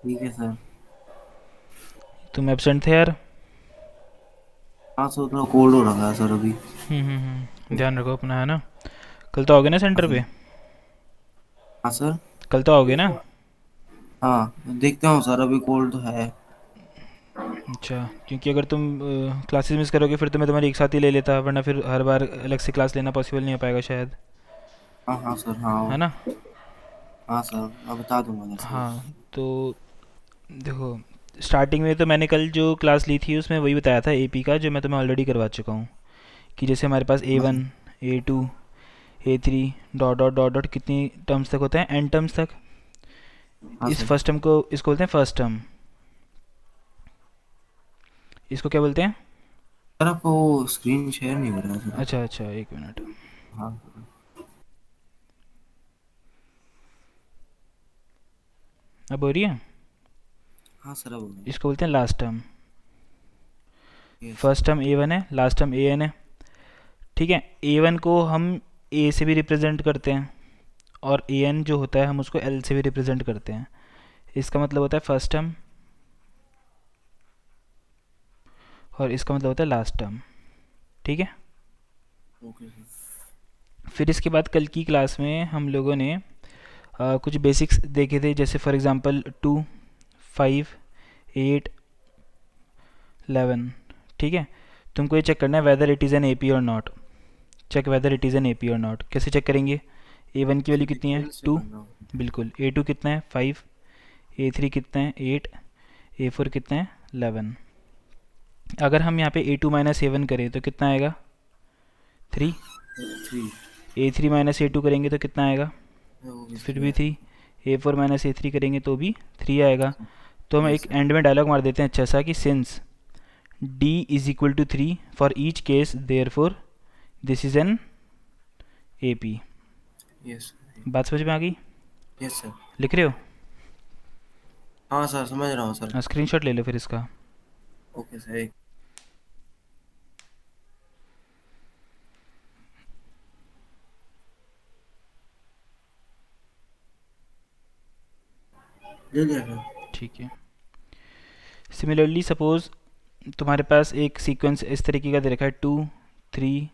ठीक है सर। तुम एब्सेंट थे यार। हाँ सर, थोड़ा कोल्ड हो रखा है सर अभी। ध्यान रखो अपना, है ना। कल तो आओगे ना हाँ सेंटर सर। पे? हाँ सर। कल तो आओगे ना? हाँ देखते हूँ सर, अभी कोल्ड तो है। अच्छा, क्योंकि अगर तुम क्लासेस मिस करोगे फिर तो मैं तुम्हारी एक साथ ही ले लेता, वरना फिर हर बार अलग से क्लास लेना पॉसिबल नहीं हो पाएगा शायद। हाँ हाँ सर, हाँ। है ना। हाँ सर, मैं बता दूंगा जैसे। हाँ तो देखो, स्टार्टिंग में तो मैंने कल जो क्लास ली थी उसमें वही बताया था एपी का, जो मैं तुम्हें ऑलरेडी करवा चुका हूँ। कि जैसे हमारे पास ए हाँ sir. One, a two, a three, dot dot dot dot कितनी टर्म्स तक होते हैं, एन टर्म्स तक। हाँ इस सर। फर्स्ट टर्म को इसको बोलते हैं फर्स्ट टर्म। इसको क्या बोलते हैं? सर आपका वो स्क्रीन शेयर नहीं हो रहा है सर। अच्छा अच्छा, एक मिनट। हाँ। अब हो रही है। हाँ सर, अब हो गया। इसको बोलते हैं last term. Yes sir. First term a one है, लास्ट टर्म ए एन है। ठीक है। ए वन को हम ए से भी रिप्रेजेंट करते हैं, और ए एन जो होता है हम उसको एल से भी रिप्रेजेंट करते हैं। इसका मतलब होता है फर्स्ट टर्म, और इसका मतलब होता है लास्ट टर्म। ठीक है। Okay sir. फिर इसके बाद कल की क्लास में हम लोगों ने कुछ बेसिक्स देखे थे, जैसे फॉर एग्जांपल 2, 5, 8, 11। ठीक है। तुमको ये चेक करना है whether it is an AP or not. Check whether it is an AP or not. कैसे चेक करेंगे? ए वन की वैल्यू कितनी है? सीक्वेंस से 2। करना होगा। बिल्कुल। ए टू कितना है? 5। ए थ्री कितना है? 8। ए फोर कितना है? 11। अगर हम यहाँ पे a two minus a one करें तो कितना आएगा? 3। Three. A three minus a two करेंगे तो कितना आएगा? वो भी फिर थ्री भी है। 3। ए फोर माइनस ए थ्री करेंगे तो भी 3 आएगा। तो हम यस एक सर। एंड में डायलॉग मार देते हैं अच्छा सा, कि since d is equal to 3 for each case therefore this is an A P. Yes. बात समझ में आ गई? Yes sir. लिख रहे हो? हाँ सर, समझ रहा हूँ सर। हाँ, स्क्रीनशॉट ले लो फिर इसका। ओके सर, एक ले लिया सर। ठीक है। सिमिलरली सपोज तुम्हारे पास एक सीक्वेंस इस तरीके का दे रखा है, 2, 3,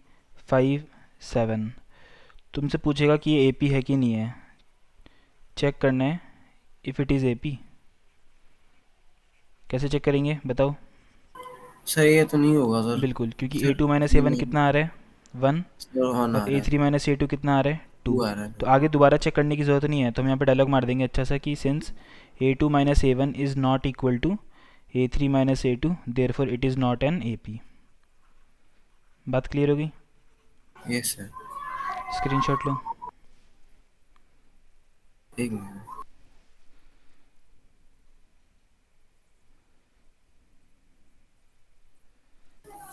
5, 7। तुमसे पूछेगा कि ये एपी है कि नहीं है। चेक करना है इफ़ इट इज़ एपी। कैसे चेक करेंगे बताओ? सर ये तो नहीं होगा सर। बिल्कुल, क्योंकि ए सर टू माइनस ए ये वन नहीं। कितना आ रहा है? 1। सर हाँ, ना और आ ए रहा है। थ्री माइनस ए टू कितना आ रहा है? 2। टू आ रहा है तो सर। आगे दोबारा चेक करने की ज़रूरत नहीं है, तो हम यहाँ पे डायलॉग मार देंगे अच्छा सा, कि since a two minus a one is not equal to a three minus a two therefore it is not an A P. बात क्लियर होगी? Yes sir. स्क्रीनशॉट लो। एक मिनट।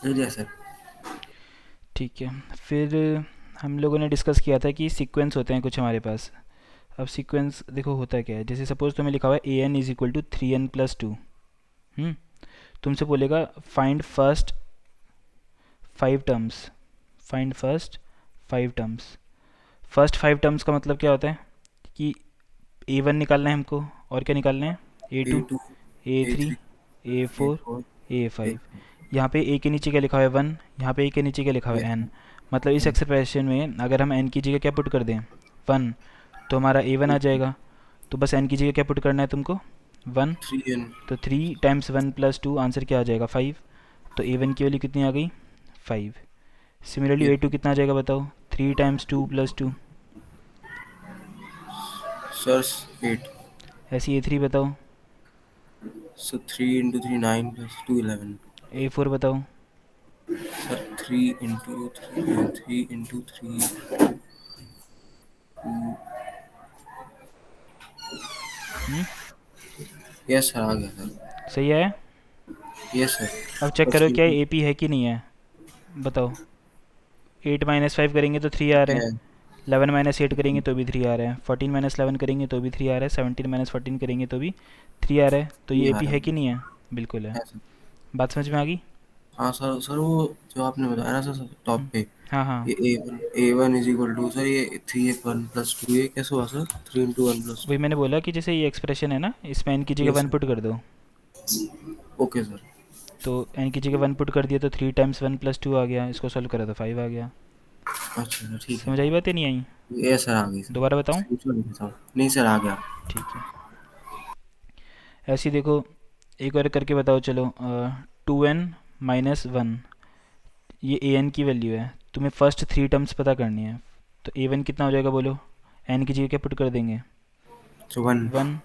ले लिया सर। ठीक है। फिर हम लोगों ने डिस्कस किया था कि सीक्वेंस होते हैं कुछ हमारे पास। अब सीक्वेंस देखो होता क्या है, जैसे सपोज तुम्हें लिखा हुआ है a n is equal to 3n+2। तुमसे बोलेगा find first 5 terms. Find first 5 terms. First 5 terms का मतलब क्या होता है? कि ए वन निकालना है हमको, और क्या निकालना है? A a two, two, a a three, three, a a four, four, a a five five. यहाँ पे ए के नीचे क्या लिखा हुआ है? 1। यहाँ पे ए के नीचे क्या लिखा हुआ यस है? एन। सर। मतलब इस एक्सप्रेशन में अगर हम एन की जगह क्या पुट कर दें? 1। तो हमारा ए वन आ जाएगा। तो बस एन की जगह क्या पुट करना है तुमको? 1। Three n. तो 3 × 1 + 2 आंसर क्या आ जाएगा? 5। तो ए वन की वैल्यू कितनी आ गई? 5। सिमिलरली ये ए टू कितना आ जाएगा बताओ? 3 × 2 + 2। Sir eight. ऐसी ए थ्री बताओ। Sir 3 × 3 9 plus 2 11। ए फोर बताओ। Sir 3 × 3 hmm. यस सर, आ गया सर। सही है। Yes sir. अब चेक बस करो क्या ये ए पी है कि नहीं है। बताओ। 8 - 5 करेंगे तो 3 आ रहे हैं। है। 11 - 8 करेंगे तो भी 3 आ रहा है। 14 - 11 करेंगे तो भी 3 आ रहा है। 17 - 14 करेंगे तो भी 3 आ रहा है। तो ये ये ए आ पी रहा है है। कि नहीं है? बिल्कुल है। है सर। बात समझ में आ गई? हाँ सर, सर वो जो आपने बताया ना सर टॉप हम्म, पे, हाँ हाँ, ये a one is equal to sir, ये 3 1 + 2, ये कैसे हुआ सर? 3 × 1 + 2। वही मैंने बोला कि जैसे ये एक्सप्रेशन है ना, इसमें एन की जगह यस वन सर। पुट कर दो। Okay sir. तो एन की जगह वन पुट कर दिया तो 3 × 1 + 2 आ गया, इसको सॉल्व करा तो 5 आ गया। अच्छा सर, ठीक है। समझ आई बात या नहीं आई? ये सर आ गई सर। दोबारा बताऊँ? फ्यूचर लिखा था नहीं सर, आ गया। ठीक है। ऐसे ही देखो, एक और करके बताओ चलो। 2n - 1, ये ए एन की वैल्यू है, तुम्हें फर्स्ट 3 टर्म्स पता करनी है। तो ए वन कितना हो जाएगा बोलो? एन की जगह क्या पुट कर देंगे? तो 1। 1।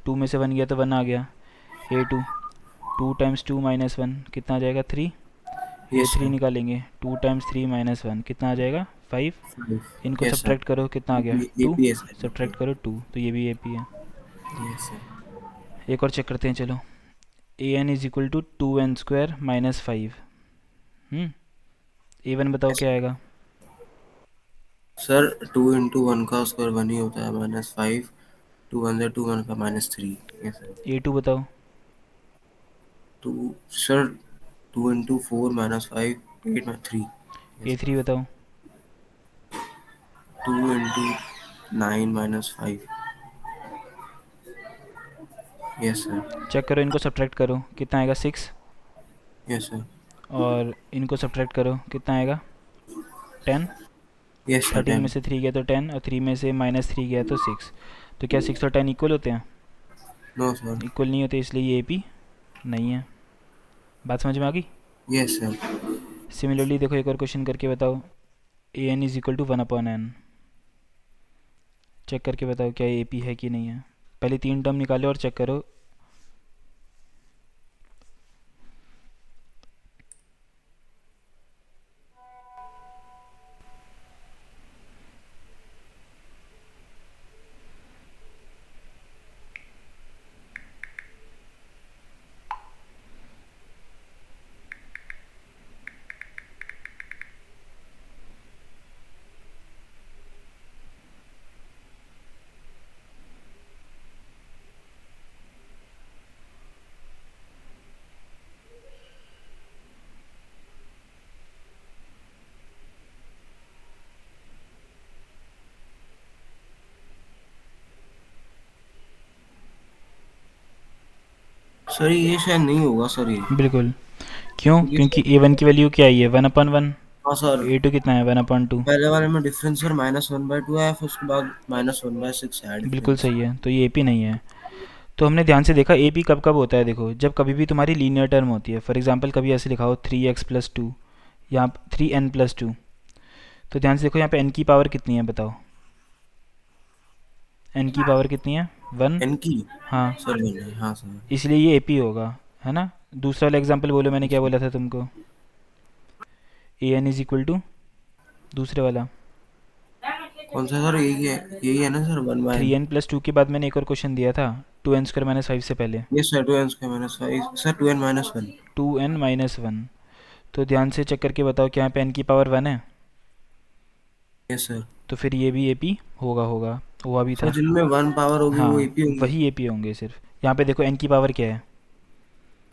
2 में से 1 गया तो 1 आ गया। A2, 2 × 2 - 1 कितना आ जाएगा? 3। ए यस थ्री सर। निकालेंगे, 2 × 3 - 1 कितना आ जाएगा? 5। 5। इनको यस सर। सब्ट्रैक्ट करो, कितना आ गया? ये 2। भी है सर, ये भी सब्ट्रैक्ट करो 2, तो ये भी ए पी है। है। Yes sir. एक और चेक करते हैं चलो। an = 2n² - 5। ए वन बताओ यस क्या आएगा? सर, 2 × 1 का स्क्वायर 1 ही होता है, -5। 2 × 1 का -3। Yes sir. A2 बताओ। Two sir, 2 × 4 -5 8 3। Yes A3 sir. बताओ। 2 × 9 -5। Yes sir. चेक करो, इनको सब्ट्रैक्ट करो, कितना आएगा? 6। Yes sir. और इनको सब्ट्रैक्ट करो, कितना आएगा? 10। यस सर, 13 में 10। से 3 गया तो 10, और 3 में से -3 गया तो 6। तो क्या 6 और 10 इक्वल होते हैं? No sir. इक्वल नहीं होते, इसलिए ये ए पी नहीं है। बात समझ में आ गई? Yes sir. सिमिलरली देखो, एक और क्वेश्चन करके बताओ। an = 1/n। चेक करके बताओ क्या ए पी है कि नहीं है। पहले 3 टर्म निकालो और चेक करो। सर ये शायद नहीं होगा सर, ये बिल्कुल। क्यों? क्योंकि क्योंकि सर, A1 की वैल्यू क्या आई है? 1/1। हाँ सर, A2 कितना है? 1/2। पहले वाले में डिफरेंस सर -1/2 है, फिर उसके बाद -1/6 है बिल्कुल डिफरेंस। सही है, तो ये ए पी नहीं है। तो हमने ध्यान से देखा, ए पी कब कब होता है। देखो, जब कभी भी तुम्हारी लीनियर टर्म होती है। फॉर एग्जांपल कभी ऐसे लिखा हो 3x + 2, यहाँ 3n + 2। तो ध्यान से देखो, यहाँ पे n की पावर कितनी है बताओ? n की पावर कितनी है? 1। एन की हाँ, सर बने, हाँ सर। इसलिए ये ए पी होगा, है ना? दूसरा वाला एग्जांपल बोलो, मैंने क्या बोला था तुमको? an = दूसरे वाला। कौन सा सर? यही है ना सर, 1/n। 3n + 2 के बाद मैंने एक और क्वेश्चन दिया था, 2n² - 5 से पहले। Yes sir, 2n² - 5 sir, 2n - 1। 2n - 1। तो ध्यान से चेक करके बताओ, क्या यहाँ पे n की पावर 1 है? Yes sir. तो फिर ये भी ए पी होगा, हुआ भी सर था। जिनमें 1 पावर होगी वो हाँ, एपी होंगे। वही ए पी होंगे सिर्फ। यहाँ पे देखो, n की पावर क्या है?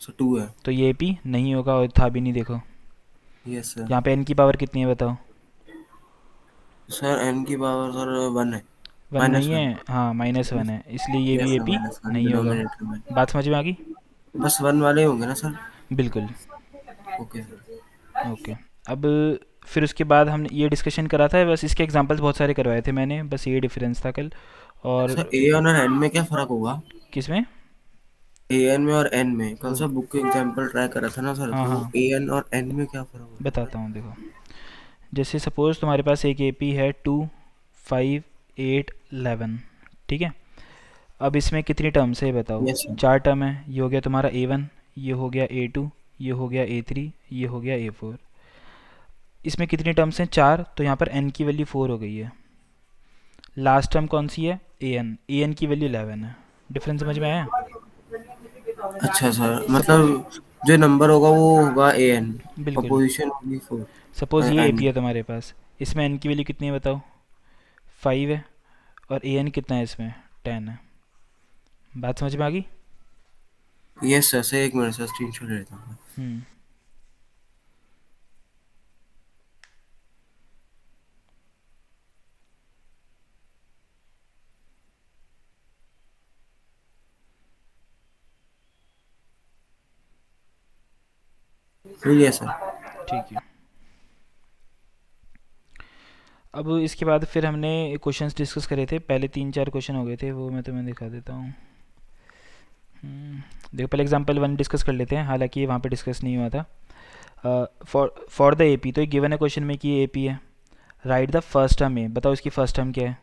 सर 2 है। तो ये ए पी नहीं होगा, और था भी नहीं। देखो, यस सर। यहाँ पे n की पावर कितनी है बताओ? सर एन की पावर सर 1 है। 1 नहीं है, -1। हाँ -1 है, इसलिए ये भी यस ए सर, पी -1 नहीं होगा। डिनोमिनेटर में। बात समझ में आ गई? बस 1 वाले होंगे ना सर? बिल्कुल। Okay sir. ओके। अब फिर उसके बाद हमने ये डिस्कशन करा था, बस इसके एग्जांपल्स बहुत सारे करवाए थे मैंने, बस ये डिफरेंस था कल। और सर ए और एन में क्या फ़र्क होगा? किस में? ए एन में और एन में कल सब बुक के एग्जांपल ट्राई करा था ना सर, हाँ तो हाँ, ए एन और एन में क्या फ़र्क होता है? बताता हूँ देखो। जैसे सपोज़ तुम्हारे पास एक ए पी है 2, 5, 8, 11। ठीक है। अब इसमें कितनी टर्म्स है ये बताओ? Yes sir. 4 टर्म है। ये हो गया तुम्हारा A1, ये हो गया A2, ये हो गया A3, ये हो गया A4। इसमें कितनी टर्म्स हैं? 4। तो यहाँ पर n की वैल्यू 4 हो गई है। लास्ट टर्म कौन सी है? an की वैल्यू 11 है। डिफरेंस समझ में आया? अच्छा सर, सपो मतलब जो नंबर होगा वो होगा ए एन, और बिल्कुल। पोजीशन होगी 4 सपोज़ ये ए एन पी की। है तुम्हारे पास, इसमें n की वैल्यू कितनी है बताओ? 5 है। और an कितना है इसमें? 10 है। बात समझ में आ गई? यस सर, से एक मिनट सर, स्क्रीनशॉट लेता हूँ। हम्म ठीक है सर। ठीक है। अब इसके बाद फिर हमने क्वेश्चंस डिस्कस करे थे, पहले 3-4 क्वेश्चन हो गए थे, वो मैं तुम्हें दिखा देता हूँ। देखो पहले एग्जांपल 1 डिस्कस कर लेते हैं, हालांकि वहाँ पे डिस्कस नहीं हुआ था। फॉर द एपी, तो एक गिवन है क्वेश्चन में कि ये एपी है। राइट द फर्स्ट टर्म ए, बताओ इसकी फर्स्ट टर्म क्या है।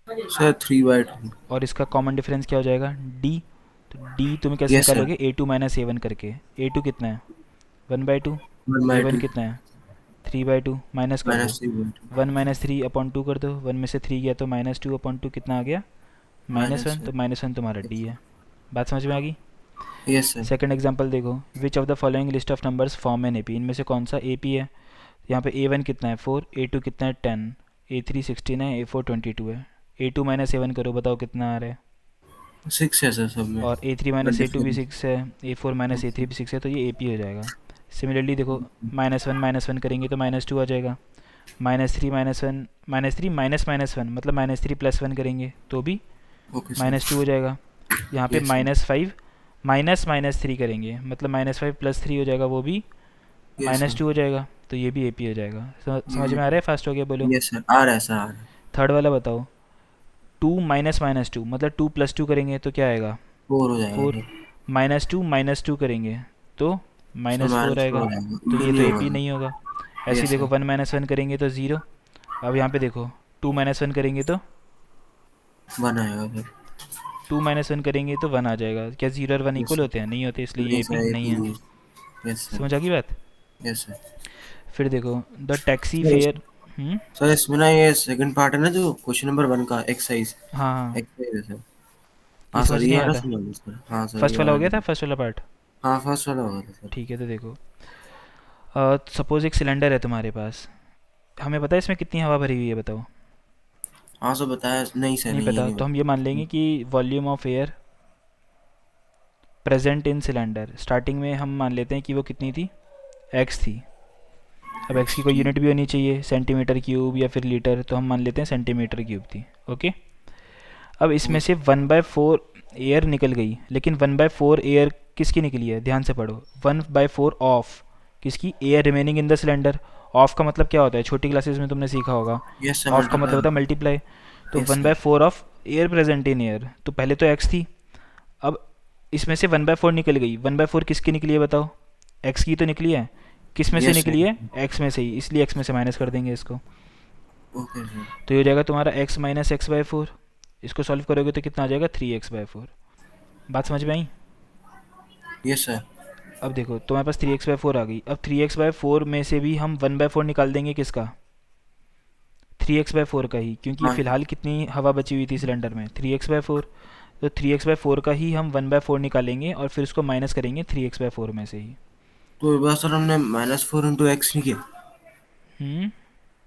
सर 3/2। और इसका कॉमन डिफरेंस क्या हो जाएगा, डी। तो डी तुम्हें कैसे यस सर। निकालोगे, ए टू माइनस ए वन करके। ए टू कितना है, 1/2। One A by one two कितना है, 3/2। माइनस कर दो, माइनस 3/2। 1 - 3/2 कर दो, 1 में से 3 गया तो -2/2 कितना आ गया, माइनस -1। तो -1 तुम्हारा डी है। बात समझ में आ गई। Yes sir. सेकंड एग्जांपल देखो, which of the following list of numbers form an AP, इनमें से कौन सा एपी है। यहाँ पे A1 कितना है 4, A2 कितना है 10, A3 16 है, A4 22 है। A2 माइनस A1 करो, बताओ कितना आ रहा है। 6 है सर सब में। और A3 माइनस A2 भी 24। 6 है, A4 माइनस A3 भी 6 है, तो ये AP हो जाएगा। सिमिलरली देखो, -1 - 1 करेंगे तो -2 आ जाएगा। -3 - 1 -3 -1 मतलब -3 + 1 करेंगे तो भी ओके सर। -2 हो जाएगा। यहाँ पे यस सर। -5 -3 करेंगे मतलब -5 + 3 हो जाएगा, वो भी यस सर। -2 हो जाएगा, तो ये भी AP हो जाएगा। समझ ये में आ रहा है, फास्ट हो गया बोलो। यस सर, आ रहा है सर, आ रहा है। थर्ड वाला बताओ, 2 -2 मतलब 2 + 2 करेंगे तो क्या आएगा, 4 हो जाएगा 4। सर। -2 करेंगे तो सर -4 -4 आएगा, हो जाएगा, तो ये ये नहीं तो होगा। AP नहीं होगा। ऐसे ही यस देखो, सर। 1 - 1 करेंगे तो 0। अब यहाँ पे देखो, 2 - 1 करेंगे तो 1 आएगा सर। 2 - 1 करेंगे तो 1 आ जाएगा। क्या 0 और 1 यस इक्वल सर। होते हैं, नहीं होते, इसलिए ये नहीं AP सर, एक नहीं ही है। नहीं है। Yes sir. समझ आ गई बात। Yes sir. फिर देखो, the taxi sir fair. Hmm. Sir इसमें ना ये सेकंड पार्ट है ना, जो क्वेश्चन नंबर 1 का एक्सरसाइज। हाँ हाँ, एक्सरसाइज है सर। ये हाँ सर, समझ ये नहीं आ आया रहा था। समझ सर, हाँ सर फर्स्ट ये वाला आ हो गया था, रहा। फर्स्ट वाला पार्ट। हाँ फर्स्ट वाला होगा था सर। ठीक है, तो देखो, सपोज एक सिलेंडर है तुम्हारे पास, हमें पता है इसमें कितनी हवा भरी हुई है, बताओ। हाँ सर बताया नहीं सर, नहीं नहीं ये पता, नहीं तो हम ये मान बताया। लेंगे कि volume of air present in cylinder, starting में हम मान लेते हैं कि वो कितनी थी, एक्स थी। अब एक्स की कोई यूनिट भी होनी चाहिए, सेंटीमीटर क्यूब या फिर लीटर, तो हम मान लेते हैं सेंटीमीटर क्यूब थी। ओके। अब इसमें से 1/4 एयर निकल गई, लेकिन 1/4 एयर किसकी निकली है, ध्यान से पढ़ो। 1/4 ऑफ किसकी, air remaining in the cylinder. Of का मतलब क्या होता है, छोटी क्लासेस में तुमने सीखा होगा। यस सर, ऑफ का मतलब मल्टीप्लाई होता है होगा। मल्टीप्लाई। तो yes one sir. By four of air present in air, तो पहले तो एक्स थी। अब इसमें से 1/4 निकल गई, 1/4 किसकी निकली है बताओ, एक्स की तो निकली है। किस में से यस निकली सर। है, एक्स में से ही, इसलिए एक्स में से माइनस कर देंगे इसको। Okay sir. तो ये हो जाएगा तुम्हारा x - x/4। इसको सॉल्व करोगे तो कितना आ जाएगा, 3x/4। बात समझ में आई। Yes sir. अब देखो तुम्हारे पास 3x/4 आ गई। अब 3x/4 में से भी हम 1/4 निकाल देंगे, किसका, 3x/4 का ही, क्योंकि हाँ फ़िलहाल कितनी हवा बची हुई थी सिलेंडर में, 3x/4। तो 3x/4 का ही हम 1/4 निकालेंगे और फिर उसको माइनस करेंगे 3x/4 में से ही। तो इस बार सर हमने -4 × x नहीं किया। हम्म।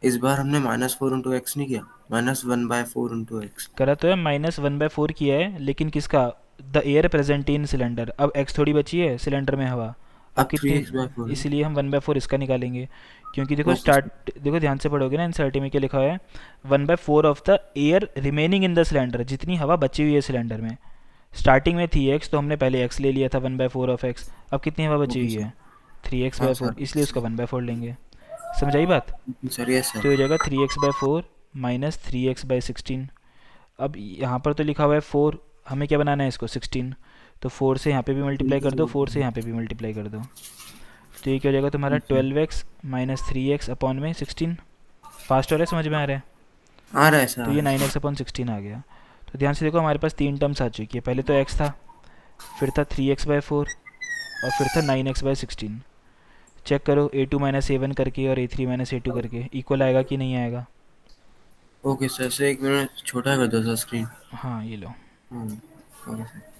इस बार हमने -4 × x नहीं किया, -1/4 × x। करा तो है, -1/4 किया है, लेकिन किसका, the air present in cylinder. अब एक्स थोड़ी बची है सिलेंडर में हवा, अब अब कितनी, 3x/4 है। इसलिए हम 1/4 इसका निकालेंगे। क्योंकि देखो ओके सर। स्टार्ट, देखो ध्यान से पढ़ोगे ना, एनसीईआरटी में क्या लिखा हुआ है, 1/4 of the air remaining in the cylinder, जितनी हवा बची हुई है सिलेंडर में। स्टार्टिंग में थी एक्स, तो हमने पहले एक्स ले लिया था 1/4 ऑफ एक्स। अब कितनी हवा बची ओके हुई सर। है, 3x/4, हाँ इसलिए उसका सर। 1/4 लेंगे। समझ आई बात। Sir yes sir. तो ये हो जाएगा 3x/4 माइनस 3x/16। अब यहाँ पर तो लिखा हुआ है 4, हमें क्या बनाना है इसको, 16। तो 4 से यहाँ पे भी मल्टीप्लाई कर दो, 4 से यहाँ पे भी मल्टीप्लाई कर दो। तो ये क्या हो जाएगा तुम्हारा, 12x माइनस 3x अपॉन में 16। फास्ट हो रहा है, समझ में आ रहा है। आ रहा है सर, तो आ ये रहा है। 9x/16 आ गया। तो ध्यान से देखो, हमारे पास 3 टर्म्स आ चुकी है, पहले तो x था, फिर था 3x/4, और फिर था 9x/16। चेक करो, A2 - A1 करके और A3 - A2 करके इक्वल आएगा कि नहीं आएगा। ओके सर, से 1 मिनट छोटा कर दो सर स्क्रीन। हाँ ये लो। Okay sir.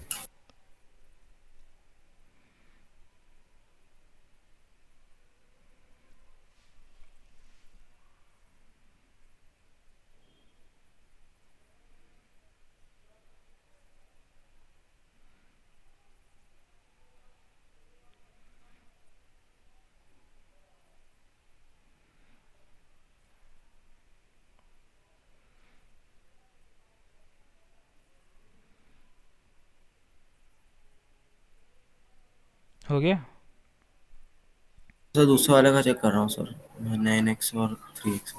हो गया। सर दूसरे वाले का चेक कर रहा हूँ सर, 9x और 3x।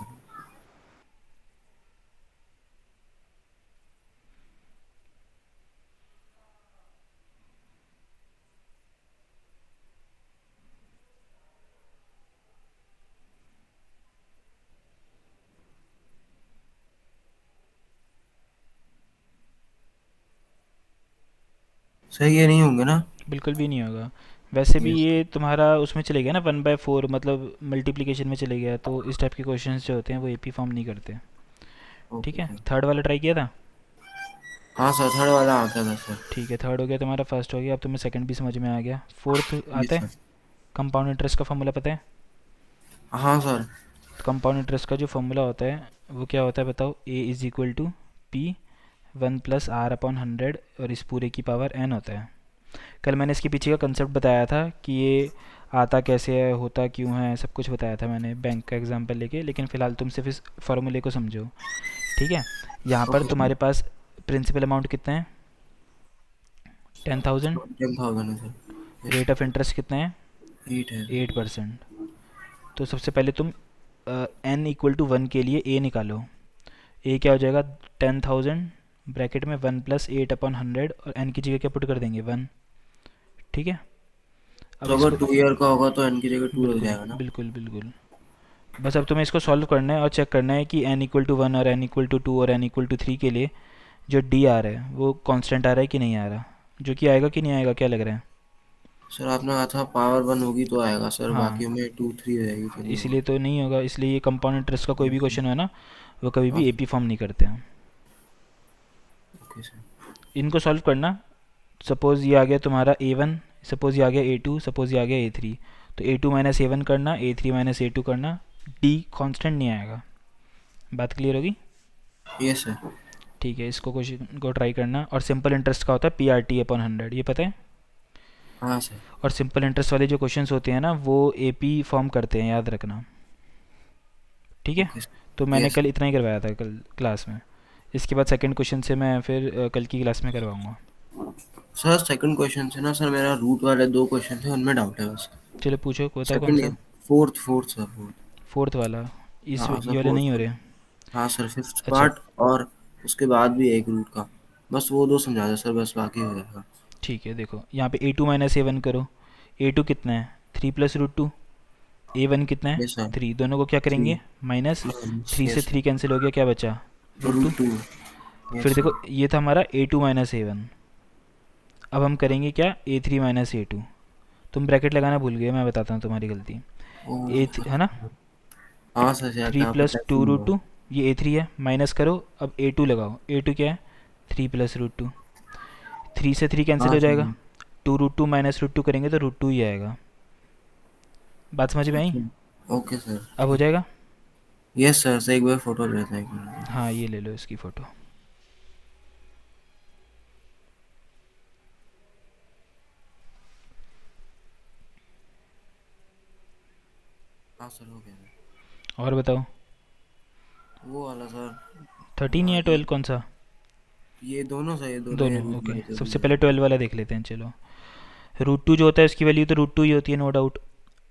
सर ये नहीं होंगे ना? बिल्कुल भी नहीं होगा। वैसे भी यस। ये तुम्हारा उसमें चले गया ना 1/4, मतलब मल्टीप्लिकेशन में चले गया, तो इस टाइप के क्वेश्चंस जो होते हैं वो एपी फॉर्म नहीं करते। ठीक ओके है, सर। थर्ड वाला ट्राई किया था। हाँ सर, थर्ड वाला आता था सर। ठीक है, थर्ड हो गया तुम्हारा, फर्स्ट हो गया, अब तुम्हें सेकंड भी समझ में आ गया। फोर्थ आता यस है। सर। कंपाउंड इंटरेस्ट का फॉर्मूला पता है? हाँ सर। तो कंपाउंड इंटरेस्ट का जो फॉर्मूला होता है वो क्या होता है बताओ? A is equal to P 1+r/100, और इस पूरे की पावर n होता है। कल मैंने इसके पीछे का कंसेप्ट बताया था कि ये आता कैसे है, होता क्यों है, सब कुछ बताया था मैंने बैंक का एग्जाम्पल लेके, लेकिन फ़िलहाल तुम सिर्फ इस फार्मूले को समझो। ठीक है, यहाँ पर ओके सर। तुम्हारे पास प्रिंसिपल अमाउंट कितना है? 10,000। 10,000 है sir. Yes rate sir. Of interest कितना है? 8 है। 8%। तो सबसे पहले तुम n=1 के लिए a निकालो। a क्या हो जाएगा? 10,000 ब्रैकेट में 1+8/100, और n की जगह क्या पुट कर देंगे? 1। ठीक है, अब तो अगर इसको 2 ईयर का होगा तो n की जगह 2 लग बिल्कुल जाएगा ना? बिल्कुल बिल्कुल। बस अब तुम्हें इसको सॉल्व करना है और चेक करना है कि n=1 और n=2 और n=3 के लिए जो डी आ रहा है वो कांस्टेंट आ रहा है कि नहीं आ रहा, जो कि आएगा कि नहीं आएगा, क्या लग रहा है? सर आपने कहा था पावर 1 होगी तो आएगा सर, हाँ, बाकी में 2 3 रहेगी तो नहीं इसलिए होगा। तो नहीं होगा, इसलिए ये कंपाउंड इंटरेस्ट का कोई भी यस सर। क्वेश्चन है ना, वो कभी हाँ भी सर। एपी फॉर्म नहीं करते हैं। Okay sir. इनको सॉल्व करना। सपोज़ ये आ गया तुम्हारा A1, सपोज़ ये आ गया A2, सपोज़ ये आ गया A3। तो A2 - A1 करना, A3 - A2 करना, डी कांस्टेंट नहीं आएगा। बात क्लियर होगी? Yes sir. ठीक है, इसको क्वेश्चन को ट्राई करना। और सिंपल इंटरेस्ट का होता है PRT/100, ये पता है? हाँ सर। और सिंपल इंटरेस्ट वाले जो क्वेश्चंस होते हैं ना वो एपी फॉर्म करते हैं, याद रखना। ठीक है, ओके तो सर। मैंने यस कल इतना ही करवाया था कल क्लास में। इसके बाद सेकंड क्वेश्चन से मैं फिर कल की क्लास में करवाऊंगा। सर, सेकंड क्वेश्चन से ना सर, मेरा रूट वाले 2 क्वेश्चन थे उनमें डाउट है बस। चलो पूछो, बताओ कौन सेकंड, सा। Fourth sir, fourth. फोर्थ वाला? इस हाँ सर, ये वाले फोर्थ नहीं हो वाला। रहे? हाँ सर, फिफ्थ अच्छा, पार्ट और उसके बाद भी एक रूट का। बस वो 2 समझा दो सर, बस बाकी हो जाएगा। ठीक है, देखो यहाँ पे A2 - A1 करो। A2 कितना है? 3+√2। A1 कितना है? Yes sir. 3। दोनों को क्या 3 करेंगे? माइनस। माइनस। 3 से यस 3 कैंसिल हो गया, क्या बचा? Root two. रूट 2। फिर यस देखो सर। ये था हमारा A2 - A1। अब हम करेंगे क्या? A3 - A2। तुम ब्रैकेट लगाना भूल गए, मैं बताता हूँ तुम्हारी गलती। ओ ए है ना? हाँ सर, क्या थ्री क्या प्लस पता है टू रूट क्यों? टू ये A3 है, माइनस करो। अब A2 लगाओ। A2 क्या है? 3+√2। 3 से 3 कैंसिल हाँ हो जाएगा। सर। 2√2 - √2 करेंगे तो √2 ही आएगा। बात समझ में आई? अच्छा। Okay sir. अब हो जाएगा। यस सर, से एक बार फोटो लेता है एक मिनट। हाँ, ये ले लो इसकी फ़ोटो। हाँ सर, हो गया सर। और बताओ। वो वाला सर। 13 या ये 12 कौन सा? ये दोनों सही है, दोनों ये दोनों, रूट ओके। वाले जो भी सबसे है। पहले 12 वाला देख लेते हैं, चलो। √2 जो होता है उसकी वैल्यू तो √2 ही होती है, नो डाउट।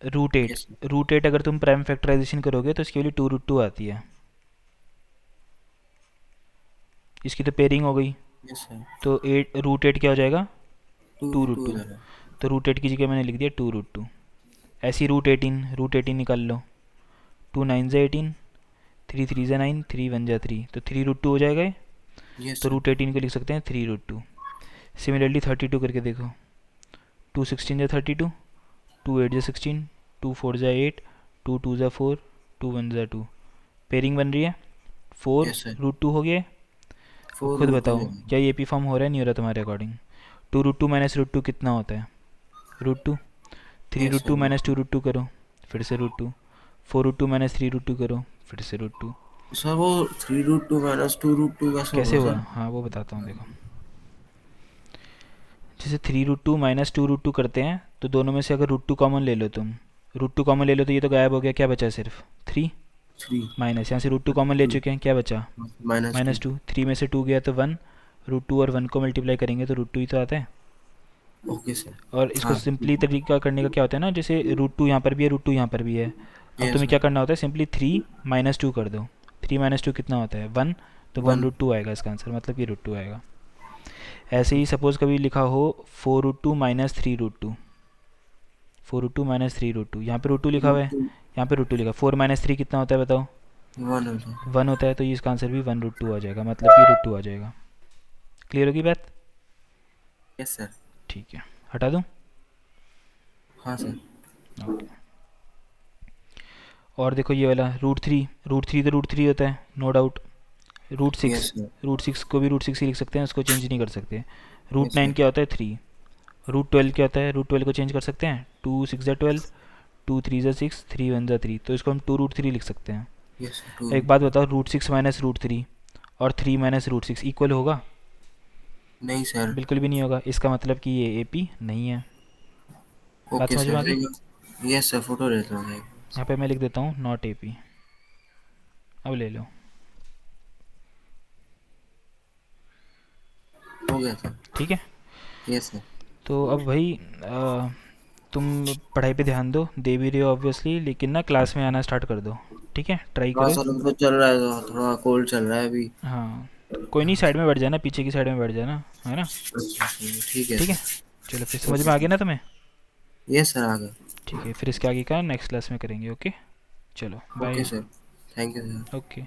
√8। यस। √8 अगर तुम प्राइम फैक्टराइजेशन करोगे तो इसकी वैल्यू 2√2 आती है। इसकी तो पेयरिंग हो गई। Yes sir. तो 8 √8 क्या हो जाएगा? Two two root root two two इधर है। तो √8 की जगह मैंने लिख दिया 2√2। ऐसी √18 निकाल लो। 2 9 × 18, 3 3 × 9, 3 1 × 3, तो 3√2 हो जाएगा ये। यस तो सर। √18 को लिख सकते हैं 3√2। सिमिलरली 32 करके देखो। 2 16 × 32, 2 8 × 16, 2 4 × 8, 2 2 × 4, 2 1 × 2। पेयरिंग बन रही है। Four yes sir. Root two हो गया। अब फोर खुद रूट टू बताओ, है। क्या ये पी फॉर्म हो रहा है नहीं हो रहा तुम्हारे अकॉर्डिंग? 2√2 - √2 कितना होता है? √2। Three yes root sir, two root minus two two. Root two करो, फिर से √2। 4√2 - 3√2 करो, फिर से √2। सर वो 3√2 - 2√2 कैसे कैसे होगा हुआ? सर? हाँ, वो बताता हूँ, देखो। जैसे 3√2 - 2√2 करते हैं तो दोनों में से अगर √2 कॉमन ले लो तुम, √2 कॉमन ले लो तो ये तो गायब हो गया, क्या बचा? सिर्फ 3। 3। माइनस यहाँ से √2 कॉमन ले टू। चुके हैं, क्या बचा? -2। -2। 3 में से 2 गया तो 1। √2 और 1 को मल्टीप्लाई करेंगे तो √2 ही तो आता है। Okay sir. और इसको हाँ सिंपली तरीका करने का क्या होता है ना, जैसे रूट 2 यहाँ पर भी है, रूट 2 यहाँ पर भी है। अब यस तुम्हें सर। क्या करना होता है, सिंपली 3 - 2 कर दो। 3 - 2 कितना होता है, 1। तो 1√2 आएगा इसका आंसर, मतलब कि √2 आएगा। ऐसे ही सपोज़ कभी लिखा हो 4√2 - 3√2। 4√2 - 3√2, यहाँ पे √2 लिखा हुआ है, यहाँ पे √2 लिखा। 4 - 3 कितना होता है बताओ, 1 होता है। 1 होता है। तो ये इसका आंसर भी 1√2 आ जाएगा, मतलब कि √2 आ जाएगा। क्लियर होगी बात? Yes sir. ठीक है, हटा दूँ? हाँ सर। ओके। और देखो ये वाला √3, √3 तो √3 होता है, no doubt. Root yes six sir. √6 को भी √6 ही लिख सकते हैं, उसको चेंज नहीं कर सकते। Root yes nine sir. क्या होता है, 3। √12 क्या होता है, √12 को चेंज कर सकते हैं, 2 × 6 = 12, 2 × 3 = 6, 3 × 1 = 3, तो इसको हम 2√3 लिख सकते हैं। Yes sir. 2। एक बात बताओ, √6 - √3 और 3 - √6 इक्वल होगा? नहीं सर। बिल्कुल भी नहीं होगा। इसका मतलब कि ये AP नहीं है। बात ओके समझ में सर। आ गई? यस सर, फोटो लेता हूँ एक। यहाँ पे मैं लिख देता हूँ नॉट AP। अब ले लो। हो गया सर। ठीक है। Yes sir. तो अब भाई तुम पढ़ाई पे ध्यान दो, दे भी रहे हो ऑब्वियसली, लेकिन ना क्लास में आना स्टार्ट कर दो। ठीक है, ट्राई हाँ करो। सर, अभी तो चल रहा है, तो थोड़ा कोल्ड चल रहा है अभी। हाँ, कोई नहीं, साइड में बैठ जाना, पीछे की साइड में बैठ जाना, है ना? अच्छा सर, ठीक है ठीक है, सर। चलो फिर समझ ओके में आ गया सर। ना तुम्हें? यस सर, आ गया। ठीक है, फिर इसके आगे का नेक्स्ट क्लास में करेंगे। ओके, चलो okay bye. Sir. Thank you sir. Okay.